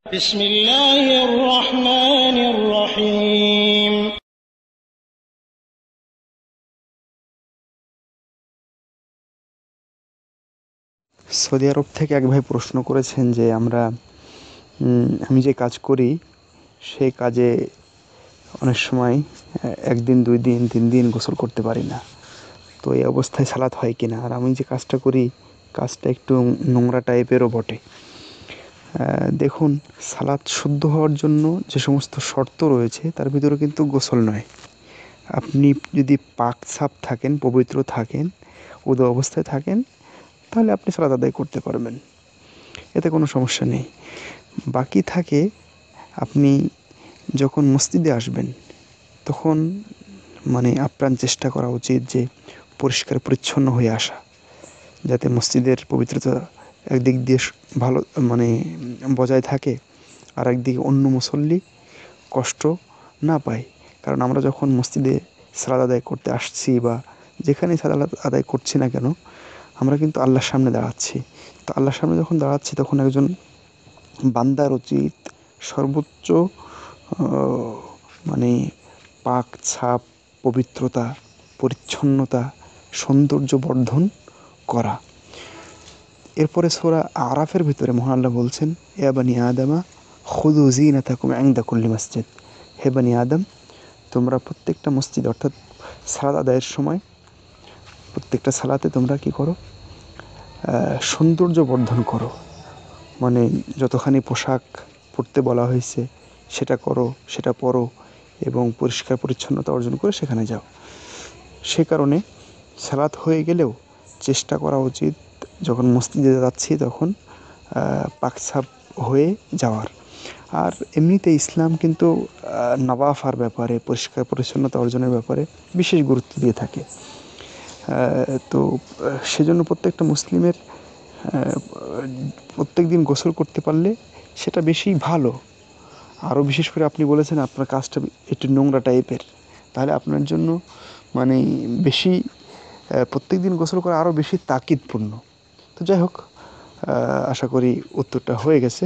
বিসমিল্লাহির রহমানির রহিম। সৌদি আরব থেকে এক ভাই প্রশ্ন করেছেন যে আমি যে কাজ করি সেই কাজে অনেক সময় একদিন 2 দিন 3 দিন গোসল করতে পারি না। তো এই অবস্থায় সালাত হয় কিনা? আর আমি যে কাজটা করি কাজটা একটু নোংরা টাইপেরও বটে। দেখুন, সালাত শুদ্ধ হওয়ার জন্য যে সমস্ত শর্ত রয়েছে তার ভিতরে কিন্তু গোসল নয়। আপনি যদি পাক সাফ থাকেন, পবিত্র থাকেন, ওযু অবস্থায় থাকেন, তাহলে আপনি সালাত আদায় করতে পারবেন, এতে কোনো সমস্যা নেই। বাকি থাকে আপনি যখন মসজিদে আসবেন তখন আপ্রাণ চেষ্টা করা উচিত যে পরিষ্কার পরিচ্ছন্ন হয়ে আসা, যাতে মসজিদের পবিত্রতা একদিক দিয়ে ভালো বজায় থাকে, আর একদিকে অন্য মুসল্লি কষ্ট না পায়। কারণ আমরা যখন মসজিদে সালাত আদায় করতে আসছি বা যেখানেই সালাত আদায় করছি না কেন, আমরা কিন্তু আল্লাহর সামনে দাঁড়াচ্ছি। তো আল্লাহর সামনে যখন দাঁড়াচ্ছি তখন একজন বান্দার উচিত সর্বোচ্চ পাক ছাপ, পবিত্রতা, পরিচ্ছন্নতা, সৌন্দর্য বর্ধন করা। এরপরে সূরা আরাফের ভিতরে মহান আল্লাহ বলছেন, ইয়া বানি আদমা খুযু যীনাতাকুম ইনদা কুল্লি মসজিদ। হে বানি আদম, তোমরা প্রত্যেকটা মসজিদ অর্থাৎ সালাত আদায়ের সময় প্রত্যেকটা সালাতে তোমরা কী করো? সৌন্দর্য বর্ধন করো। যতখানি পোশাক পরতে বলা হয়েছে সেটা করো, সেটা পরো এবং পরিষ্কার পরিচ্ছন্নতা অর্জন করে সেখানে যাও। সে কারণে সালাত হয়ে গেলেও চেষ্টা করা উচিত যখন মসজিদে যাচ্ছি তখন পাকসাপ হয়ে যাওয়ার। আর এমনিতে ইসলাম কিন্তু নাওয়াফার ব্যাপারে, পরিষ্কার পরিচ্ছন্নতা অর্জনের ব্যাপারে বিশেষ গুরুত্ব দিয়ে থাকে। তো সেজন্য প্রত্যেকটা মুসলিমের প্রত্যেক দিন গোসল করতে পারলে সেটা বেশি ভালো। আরও বিশেষ করে আপনি বলেছেন আপনার কাজটা একটু নোংরা টাইপের, তাহলে আপনার জন্য বেশি প্রত্যেক দিন গোসল করা আরও বেশি তাকিদপূর্ণ। তো যাই হোক, আশা করি উত্তরটা হয়ে গেছে।